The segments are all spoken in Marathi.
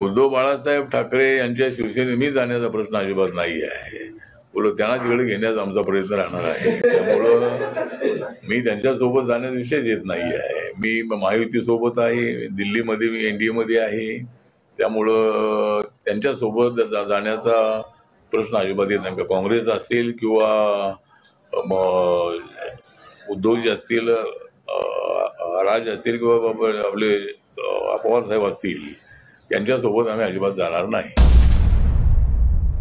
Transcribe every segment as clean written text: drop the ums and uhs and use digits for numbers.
उद्धव बाळासाहेब ठाकरे यांच्या शिवसेनेत मी जाण्याचा प्रश्न अजिबात नाही आहे. उलट त्यांना तिकडे घेण्याचा आमचा प्रयत्न राहणार आहे. त्यामुळं मी त्यांच्यासोबत जाण्याचा विषय येत नाही आहे. मी महायुती सोबत आहे, दिल्लीमध्ये मी एनडीए मध्ये आहे. त्यामुळं त्यांच्यासोबत जाण्याचा प्रश्न अजिबात येत नाही. काँग्रेस असेल किंवा उद्धवजी असतील, राज असतील किंवा आपले पवार साहेब असतील, यांच्यासोबत आम्ही अजिबात जाणार नाही.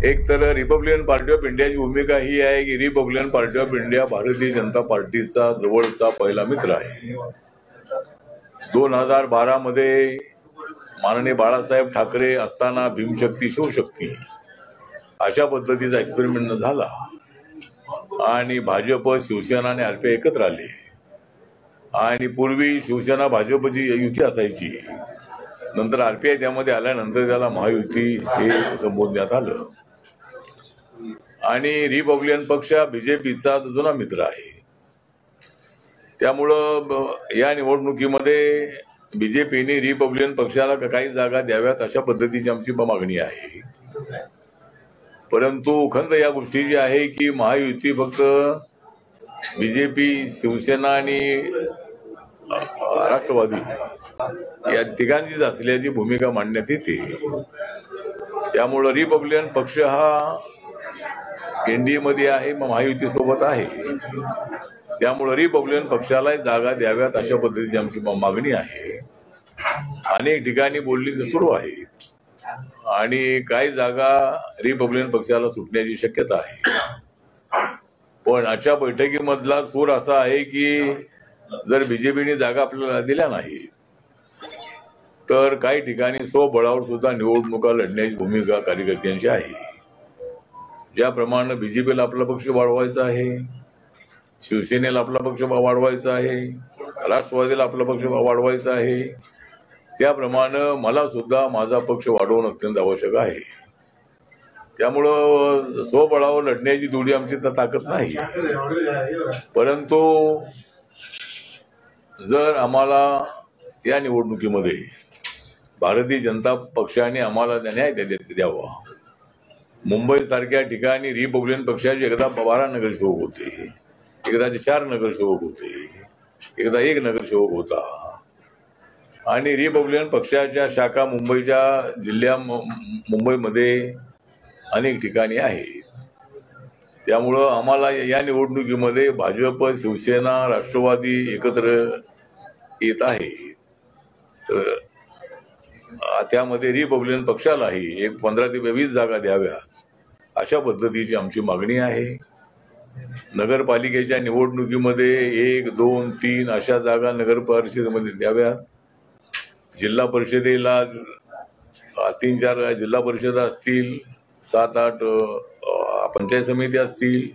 एक तर रिपब्लिकन पार्टी ऑफ इंडियाची भूमिका ही आहे की Republican party of India Bharatiya Janata पार्टीचा जवळचा पहिला मित्र आहे. 2012 मध्ये माननीय बाळासाहेब ठाकरे असताना भीमशक्ती शिवशक्ती अशा पद्धतीचा एक्सपेरिमेंट झाला आणि भाजप, शिवसेना आणि आरपीआय एकत्र आले. आणि पूर्वी शिवसेना भाजपची युती असायची, नंतर आरपीआय त्यामध्ये आल्यानंतर त्याला महायुती हे संबोधण्यात आलं. आणि रिपब्लिकन पक्ष बीजेपीचा जुना मित्र आहे. त्यामुळं या निवडणुकीमध्ये बीजेपीने रिपब्लिकन पक्षाला काही जागा द्याव्यात अशा पद्धतीची आमची मागणी आहे. परंतु खंत या गोष्टीची आहे की महायुती फक्त बीजेपी, शिवसेना आणि राष्ट्रवादी या तिघांचीच असल्याची भूमिका मांडण्यात येते. त्यामुळं रिपब्लिकन पक्ष हा एनडीए मध्ये आहे, महायुती सोबत आहे. त्यामुळं रिपब्लिकन पक्षाला जागा द्याव्यात अशा पद्धतीची आमची मागणी आहे. अनेक ठिकाणी बोलणी सुरू आहे आणि काही जागा रिपब्लिकन पक्षाला सुटण्याची शक्यता आहे. पण आजच्या बैठकीमधला सूर असा आहे की जर बीजेपीने जागा आपल्याला दिल्या नाही तर काही ठिकाणी स्वबळावर सुद्धा निवडणुका लढण्याची भूमिका कार्यकर्त्यांची आहे. ज्याप्रमाणे बीजेपीला आपला पक्ष वाढवायचा आहे, शिवसेनेला आपला पक्ष वाढवायचा आहे, राष्ट्रवादीला आपला पक्ष वाढवायचा आहे, त्याप्रमाणे मला सुद्धा माझा पक्ष वाढवणं अत्यंत आवश्यक आहे. त्यामुळं स्वबळावर लढण्याची तेवढी आमची ताकद नाही. परंतु जर आम्हाला या निवडणुकीमध्ये भारतीय जनता पक्षाने आम्हाला न्याय द्यावा, मुंबई सारख्या ठिकाणी रिपब्लिकन पक्षाचे एकदा 12 नगरसेवक होते, एकदा 4 नगरसेवक होते, एकदा 1 नगरसेवक होता. आणि रिपब्लिकन पक्षाच्या शाखा मुंबईच्या मुंबईमध्ये अनेक ठिकाणी आहे. त्यामुळं आम्हाला या निवडणुकीमध्ये भाजप, शिवसेना, राष्ट्रवादी एकत्र येत आहे. तर त्यामध्ये रिपब्लिकन पक्षालाही एक 15 ते 20 जागा द्याव्या अशा पद्धतीची आमची मागणी आहे. नगरपालिकेच्या निवडणुकीमध्ये 1, 2, 3 अशा जागा नगर परिषदेमध्ये द्याव्यात. जिल्हा परिषदेला 3-4 जिल्हा परिषदा असतील, 7-8 पंचायत समिती असतील,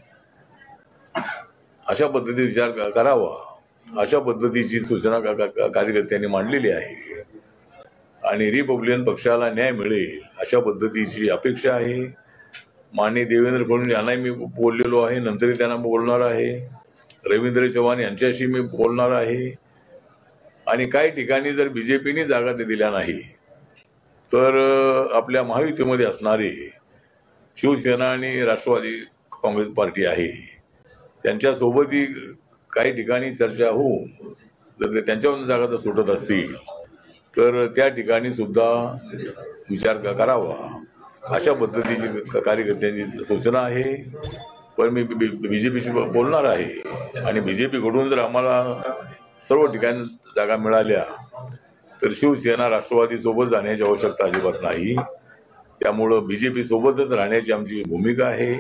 अशा पद्धतीचा विचार करावा अशा पद्धतीची सूचना कार्यकर्त्यांनी मांडलेली आहे. आणि रिपब्लिकन पक्षाला न्याय मिळेल अशा पद्धतीची अपेक्षा आहे. माननीय देवेंद्र फडणवीस यांनाही मी बोललेलो आहे, नंतरही त्यांना बोलणार आहे. रवींद्र चव्हाण यांच्याशी मी बोलणार आहे. आणि काही ठिकाणी जर बीजेपीने जागा दिल्या नाही तर आपल्या महायुतीमध्ये असणारे शिवसेना आणि राष्ट्रवादी काँग्रेस पार्टी आहे, त्यांच्यासोबतही काही ठिकाणी चर्चा होऊन जर त्यांच्यावर जागा जर सुटत असतील तर त्या ठिकाणी सुद्धा विचार करावा अशा पद्धतीची कार्यकर्त्यांची सूचना आहे. पण मी बीजेपीशी बोलणार आहे आणि बीजेपीकडून जर आम्हाला सर्व ठिकाणी जागा मिळाल्या तर शिवसेना, राष्ट्रवादी सोबत जाण्याची आवश्यकता अजिबात नाही. त्यामुळं बीजेपी सोबतच राहण्याची आमची भूमिका आहे.